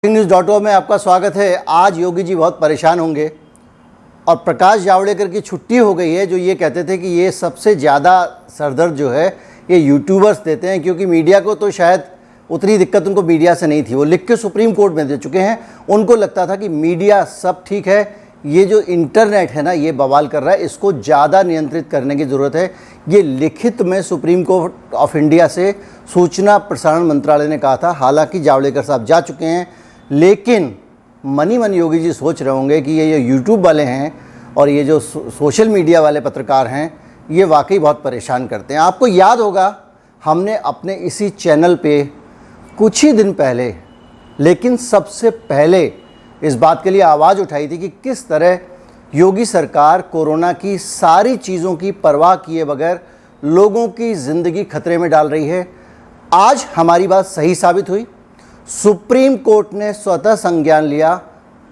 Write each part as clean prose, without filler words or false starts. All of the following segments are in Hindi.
न्यूज़.o में आपका स्वागत है। आज योगी जी बहुत परेशान होंगे और प्रकाश जावड़ेकर की छुट्टी हो गई है, जो ये कहते थे कि ये सबसे ज़्यादा सरदर्द जो है ये यूट्यूबर्स देते हैं, क्योंकि मीडिया को तो शायद उतनी दिक्कत उनको मीडिया से नहीं थी। वो लिख के सुप्रीम कोर्ट में दे चुके हैं। उनको लगता था कि मीडिया सब ठीक है, ये जो इंटरनेट है ना ये बवाल कर रहा है, इसको ज़्यादा नियंत्रित करने की ज़रूरत है। ये लिखित में सुप्रीम कोर्ट ऑफ इंडिया से सूचना प्रसारण मंत्रालय ने कहा था। हालांकि जावड़ेकर साहब जा चुके हैं, लेकिन मनी मन योगी जी सोच रहे होंगे कि ये यूट्यूब वाले हैं और ये जो सोशल मीडिया वाले पत्रकार हैं ये वाकई बहुत परेशान करते हैं। आपको याद होगा हमने अपने इसी चैनल पे कुछ ही दिन पहले, लेकिन सबसे पहले इस बात के लिए आवाज़ उठाई थी कि किस तरह योगी सरकार कोरोना की सारी चीज़ों की परवाह किए बगैर लोगों की ज़िंदगी खतरे में डाल रही है। आज हमारी बात सही साबित हुई। सुप्रीम कोर्ट ने स्वतः संज्ञान लिया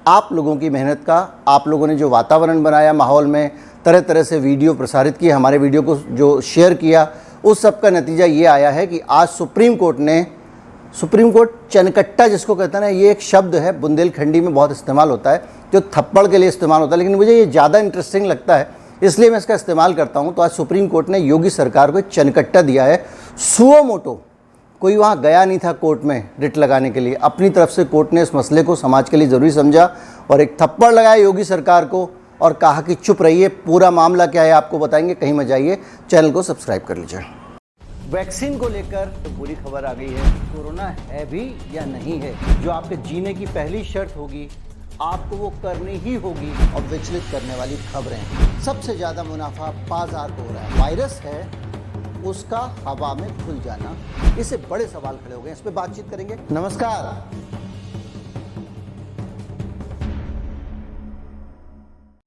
आप लोगों की मेहनत का। आप लोगों ने जो वातावरण बनाया, माहौल में तरह तरह से वीडियो प्रसारित किए, हमारे वीडियो को जो शेयर किया, उस सब का नतीजा ये आया है कि आज सुप्रीम कोर्ट चनकट्टा जिसको कहते हैं ना, ये एक शब्द है, बुंदेलखंडी में बहुत इस्तेमाल होता है, जो थप्पड़ के लिए इस्तेमाल होता है, लेकिन मुझे ये ज़्यादा इंटरेस्टिंग लगता है इसलिए मैं इसका इस्तेमाल करता हूँ। तो आज सुप्रीम कोर्ट ने योगी सरकार को चनकट्टा दिया है। सुओ मोटो कोई वहाँ गया नहीं था कोर्ट में रिट लगाने के लिए। अपनी तरफ से कोर्ट ने इस मसले को समाज के लिए ज़रूरी समझा और एक थप्पड़ लगाया योगी सरकार को और कहा कि चुप रहिए। पूरा मामला क्या है आपको बताएंगे, कहीं मत जाइए, चैनल को सब्सक्राइब कर लीजिए। वैक्सीन को लेकर तो पूरी खबर आ गई है। कोरोना है भी या नहीं है, जो आपके जीने की पहली शर्त होगी आपको वो करनी ही होगी। और विचलित करने वाली खबरें, सबसे ज़्यादा मुनाफा बाजार को हो रहा है। वायरस है उसका हवा में घुल जाना, इससे बड़े सवाल खड़े हो गए। इस पे बातचीत करेंगे। नमस्कार।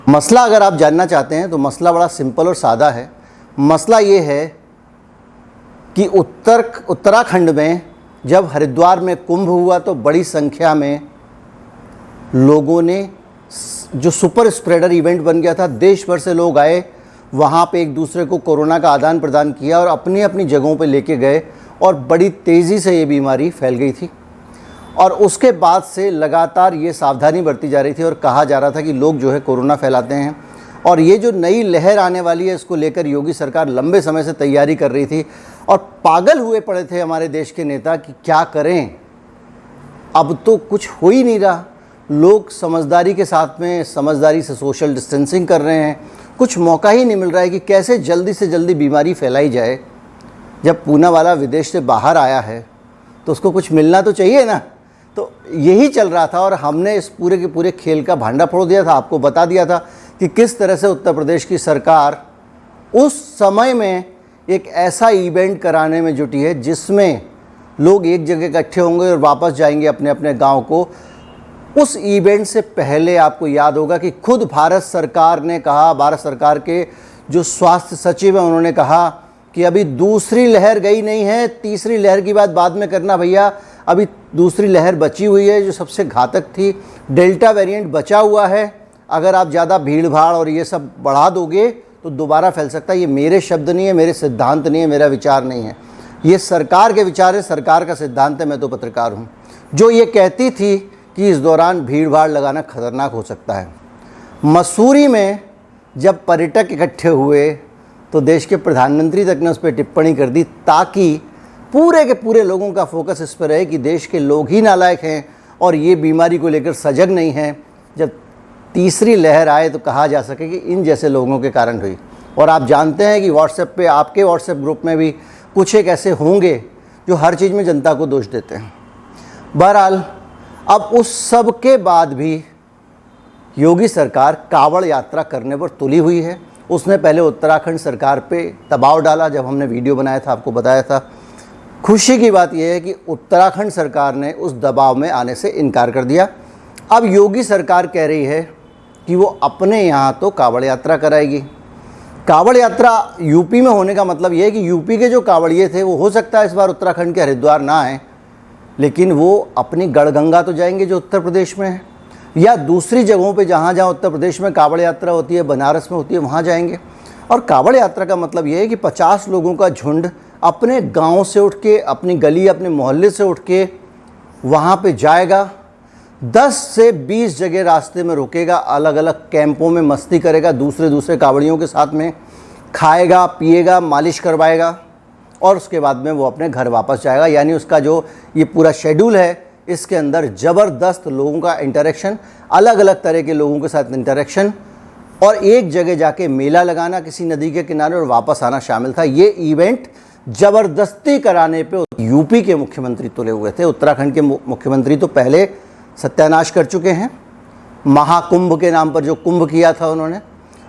मसला अगर आप जानना चाहते हैं तो मसला बड़ा सिंपल और सादा है। मसला ये है कि उत्तराखंड में जब हरिद्वार में कुंभ हुआ तो बड़ी संख्या में लोगों ने, जो सुपर स्प्रेडर इवेंट बन गया था, देश भर से लोग आए, वहाँ पे एक दूसरे को कोरोना का आदान प्रदान किया और अपनी अपनी जगहों पे लेके गए और बड़ी तेज़ी से ये बीमारी फैल गई थी। और उसके बाद से लगातार ये सावधानी बरती जा रही थी और कहा जा रहा था कि लोग जो है कोरोना फैलाते हैं। और ये जो नई लहर आने वाली है इसको लेकर योगी सरकार लंबे समय से तैयारी कर रही थी और पागल हुए पड़े थे हमारे देश के नेता कि क्या करें। अब तो कुछ हो ही नहीं रहा। लोग समझदारी के साथ में, समझदारी से सोशल डिस्टेंसिंग कर रहे हैं। कुछ मौका ही नहीं मिल रहा है कि कैसे जल्दी से जल्दी बीमारी फैलाई जाए। जब पूना वाला विदेश से बाहर आया है तो उसको कुछ मिलना तो चाहिए ना। तो यही चल रहा था और हमने इस पूरे के पूरे खेल का भांडा फोड़ दिया था। आपको बता दिया था कि किस तरह से उत्तर प्रदेश की सरकार उस समय में एक ऐसा इवेंट कराने में जुटी है जिसमें लोग एक जगह इकट्ठे होंगे और वापस जाएंगे अपने अपने गांव को। उस इवेंट से पहले आपको याद होगा कि खुद भारत सरकार ने कहा, भारत सरकार के जो स्वास्थ्य सचिव हैं उन्होंने कहा कि अभी दूसरी लहर गई नहीं है, तीसरी लहर की बात बाद में करना भैया, अभी दूसरी लहर बची हुई है जो सबसे घातक थी। डेल्टा वेरिएंट बचा हुआ है, अगर आप ज़्यादा भीड़ भाड़ और ये सब बढ़ा दोगे तो दोबारा फैल सकता है। ये मेरे शब्द नहीं है, मेरे सिद्धांत नहीं है, मेरा विचार नहीं है, ये सरकार के विचार है, सरकार का सिद्धांत है। मैं तो पत्रकार हूँ। जो ये कहती थी कि इस दौरान भीड़ भाड़ लगाना खतरनाक हो सकता है। मसूरी में जब पर्यटक इकट्ठे हुए तो देश के प्रधानमंत्री तक ने उस पर टिप्पणी कर दी ताकि पूरे के पूरे लोगों का फोकस इस पर रहे कि देश के लोग ही नालायक हैं और ये बीमारी को लेकर सजग नहीं हैं। जब तीसरी लहर आए तो कहा जा सके कि इन जैसे लोगों के कारण हुई। और आप जानते हैं कि व्हाट्सएप पे, आपके व्हाट्सएप ग्रुप में भी कुछ एक ऐसे होंगे जो हर चीज़ में जनता को दोष देते हैं। बहरहाल अब उस सब के बाद भी योगी सरकार कांवड़ यात्रा करने पर तुली हुई है। उसने पहले उत्तराखंड सरकार पे दबाव डाला, जब हमने वीडियो बनाया था आपको बताया था। खुशी की बात यह है कि उत्तराखंड सरकार ने उस दबाव में आने से इनकार कर दिया। अब योगी सरकार कह रही है कि वो अपने यहाँ तो कांवड़ यात्रा कराएगी। कांवड़ यात्रा यूपी में होने का मतलब ये है कि यूपी के जो कांवड़िए थे वो हो सकता है इस बार उत्तराखंड के हरिद्वार ना आए, लेकिन वो अपनी गढ़गंगा तो जाएंगे जो उत्तर प्रदेश में है, या दूसरी जगहों पे जहाँ जहाँ उत्तर प्रदेश में कांवड़ यात्रा होती है, बनारस में होती है, वहाँ जाएंगे। और कांवड़ यात्रा का मतलब ये है कि 50 लोगों का झुंड अपने गांव से उठ के, अपनी गली, अपने मोहल्ले से उठ के वहाँ पे जाएगा। 10 से 20 जगह रास्ते में रुकेगा, अलग अलग कैंपों में मस्ती करेगा, दूसरे कांवड़ियों के साथ में खाएगा पिएगा, मालिश करवाएगा और उसके बाद में वो अपने घर वापस जाएगा। यानी उसका जो ये पूरा शेड्यूल है, इसके अंदर ज़बरदस्त लोगों का इंटरेक्शन, अलग अलग तरह के लोगों के साथ इंटरेक्शन और एक जगह जाके मेला लगाना किसी नदी के किनारे और वापस आना शामिल था। ये इवेंट ज़बरदस्ती कराने पे यूपी के मुख्यमंत्री तुले हुए थे। उत्तराखंड के मुख्यमंत्री तो पहले सत्यानाश कर चुके हैं, महाकुंभ के नाम पर जो कुंभ किया था उन्होंने,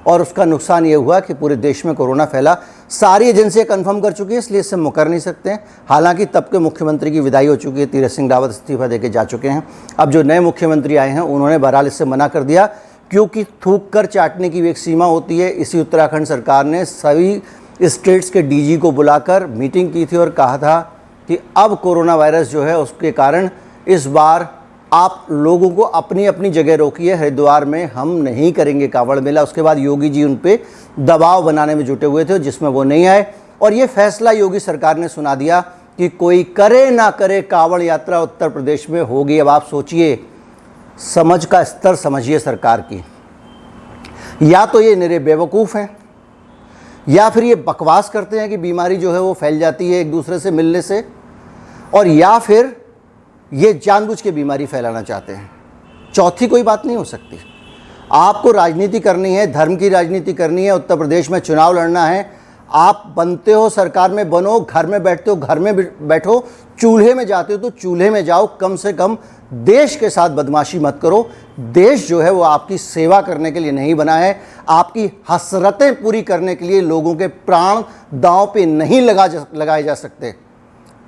और उसका नुकसान ये हुआ कि पूरे देश में कोरोना फैला। सारी एजेंसियां कंफर्म कर चुकी है, इसलिए इससे मुकर नहीं सकते हैं। हालांकि तब के मुख्यमंत्री की विदाई हो चुकी है, तीरथ सिंह रावत इस्तीफा देके जा चुके हैं। अब जो नए मुख्यमंत्री आए हैं उन्होंने बहरहाल इससे मना कर दिया, क्योंकि थूक कर चाटने की भी एक सीमा होती है। इसी उत्तराखंड सरकार ने सभी स्टेट्स के डीजी को बुलाकर मीटिंग की थी और कहा था कि अब कोरोना वायरस जो है उसके कारण इस बार आप लोगों को अपनी अपनी जगह रोकिए, हरिद्वार में हम नहीं करेंगे कांवड़ मेला। उसके बाद योगी जी उन पे दबाव बनाने में जुटे हुए थे, जिसमें वो नहीं आए और ये फैसला योगी सरकार ने सुना दिया कि कोई करे ना करे कांवड़ यात्रा उत्तर प्रदेश में होगी। अब आप सोचिए, समझ का स्तर समझिए सरकार की। या तो ये निरे बेवकूफ़ हैं या फिर ये बकवास करते हैं कि बीमारी जो है वो फैल जाती है एक दूसरे से मिलने से, और या फिर ये जानबूझ के बीमारी फैलाना चाहते हैं। चौथी कोई बात नहीं हो सकती। आपको राजनीति करनी है, धर्म की राजनीति करनी है, उत्तर प्रदेश में चुनाव लड़ना है। आप बनते हो सरकार में बनो, घर में बैठते हो घर में बैठो, चूल्हे में जाते हो तो चूल्हे में जाओ। कम से कम देश के साथ बदमाशी मत करो। देश जो है वो आपकी सेवा करने के लिए नहीं बना है, आपकी हसरतें पूरी करने के लिए। लोगों के प्राण दांव पे नहीं लगाए जा सकते।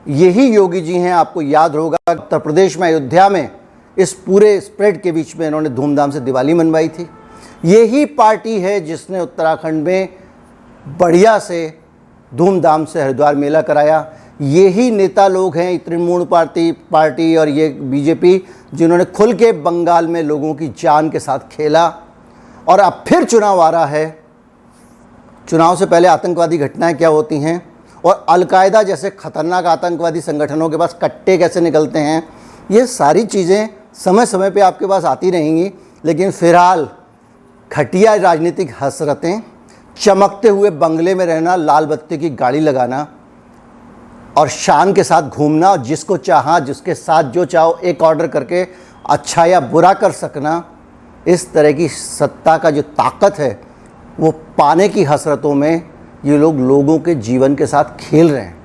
यही योगी जी हैं। आपको याद होगा उत्तर प्रदेश में अयोध्या में इस पूरे स्प्रेड के बीच में इन्होंने धूमधाम से दिवाली मनवाई थी। यही पार्टी है जिसने उत्तराखंड में बढ़िया से धूमधाम से हरिद्वार मेला कराया। यही नेता लोग हैं, तृणमूल पार्टी और ये बीजेपी, जिन्होंने खुल के बंगाल में लोगों की जान के साथ खेला। और अब फिर चुनाव आ रहा है। चुनाव से पहले आतंकवादी घटनाएं क्या होती हैं और अलकायदा जैसे खतरनाक आतंकवादी संगठनों के पास कट्टे कैसे निकलते हैं, ये सारी चीज़ें समय समय पे आपके पास आती रहेंगी। लेकिन फ़िलहाल घटिया राजनीतिक हसरतें, चमकते हुए बंगले में रहना, लाल बत्ती की गाड़ी लगाना और शान के साथ घूमना, और जिसको चाहा जिसके साथ जो चाहो एक ऑर्डर करके अच्छा या बुरा कर सकना, इस तरह की सत्ता का जो ताकत है वो पाने की हसरतों में ये लोग लोगों के जीवन के साथ खेल रहे हैं।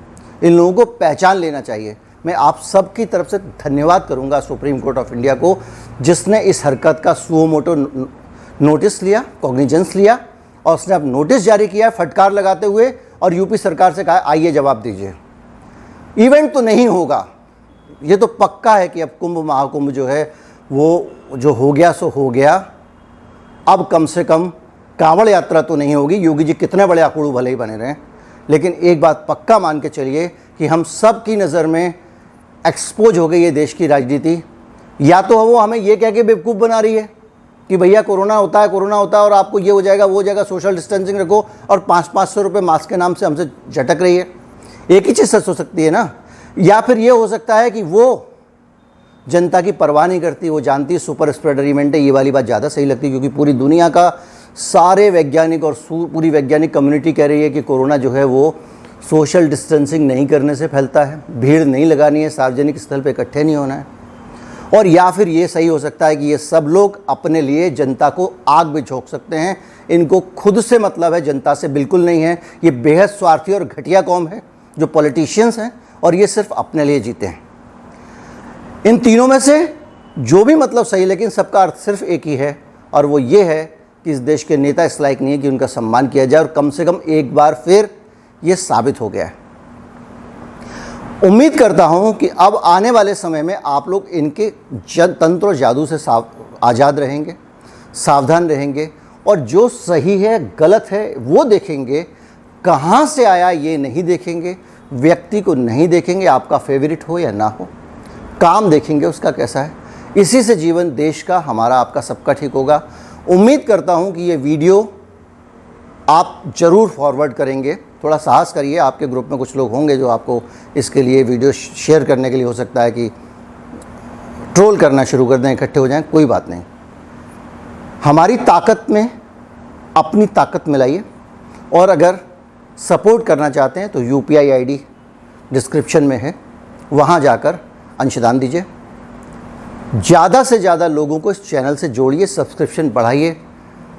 इन लोगों को पहचान लेना चाहिए। मैं आप सब की तरफ से धन्यवाद करूंगा सुप्रीम कोर्ट ऑफ इंडिया को, जिसने इस हरकत का सुओ मोटो नोटिस लिया, कॉग्निजेंस लिया और उसने अब नोटिस जारी किया फटकार लगाते हुए, और यूपी सरकार से कहा आइए जवाब दीजिए। इवेंट तो नहीं होगा, ये तो पक्का है कि अब कुंभ महाकुंभ जो है वो जो हो गया सो हो गया। अब कम से कम कांवड़ यात्रा तो नहीं होगी। योगी जी कितने बड़े आकुड़ू भले ही बने रहें, लेकिन एक बात पक्का मान के चलिए कि हम सब की नज़र में एक्सपोज हो गई है देश की राजनीति। या तो वो हमें ये कह के बेवकूफ़ बना रही है कि भैया कोरोना होता है और आपको ये हो जाएगा वो हो जाएगा, सोशल डिस्टेंसिंग रखो, और 500-500 रुपये मास्क के नाम से हमसे झटक रही है। एक ही चीज़ सच हो सकती है ना। या फिर ये हो सकता है कि वो जनता की परवाह नहीं करती, वो जानती है सुपर स्प्रेडर इवेंट है। ये वाली बात ज़्यादा सही लगती है, क्योंकि पूरी दुनिया का सारे वैज्ञानिक और पूरी वैज्ञानिक कम्युनिटी कह रही है कि कोरोना जो है वो सोशल डिस्टेंसिंग नहीं करने से फैलता है, भीड़ नहीं लगानी है, सार्वजनिक स्थल पे इकट्ठे नहीं होना है। और या फिर ये सही हो सकता है कि ये सब लोग अपने लिए जनता को आग में झोंक सकते हैं। इनको खुद से मतलब है, जनता से बिल्कुल नहीं है। ये बेहद स्वार्थी और घटिया कौम है जो पॉलिटिशियंस हैं, और ये सिर्फ अपने लिए जीते हैं। इन तीनों में से जो भी मतलब सही, लेकिन सबका अर्थ सिर्फ एक ही है, और वो ये है कि इस देश के नेता इस लायक नहीं है कि उनका सम्मान किया जाए। और कम से कम एक बार फिर ये साबित हो गया है। उम्मीद करता हूं कि अब आने वाले समय में आप लोग इनके तंत्र और जादू से आज़ाद रहेंगे, सावधान रहेंगे, और जो सही है गलत है वो देखेंगे। कहाँ से आया ये नहीं देखेंगे, व्यक्ति को नहीं देखेंगे, आपका फेवरेट हो या ना हो, काम देखेंगे उसका कैसा है। इसी से जीवन देश का, हमारा, आपका, सबका ठीक होगा। उम्मीद करता हूं कि ये वीडियो आप ज़रूर फॉरवर्ड करेंगे। थोड़ा साहस करिए, आपके ग्रुप में कुछ लोग होंगे जो आपको इसके लिए वीडियो शेयर करने के लिए हो सकता है कि ट्रोल करना शुरू कर दें, इकट्ठे हो जाएं, कोई बात नहीं। हमारी ताकत में अपनी ताकत मिलाइए, और अगर सपोर्ट करना चाहते हैं तो UPI ID डिस्क्रिप्शन में है, वहाँ जाकर अंशदान दीजिए। ज़्यादा से ज़्यादा लोगों को इस चैनल से जोड़िए, सब्सक्रिप्शन बढ़ाइए।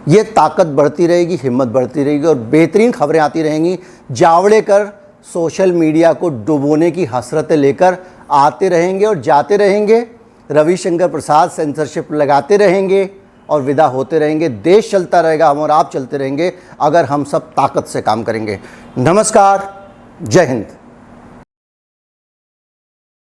ये ताकत बढ़ती रहेगी, हिम्मत बढ़ती रहेगी और बेहतरीन खबरें आती रहेंगी। जावड़ेकर सोशल मीडिया को डुबोने की हसरतें लेकर आते रहेंगे और जाते रहेंगे। रविशंकर प्रसाद सेंसरशिप लगाते रहेंगे और विदा होते रहेंगे। देश चलता रहेगा, हम और आप चलते रहेंगे अगर हम सब ताकत से काम करेंगे। नमस्कार, जय हिंद।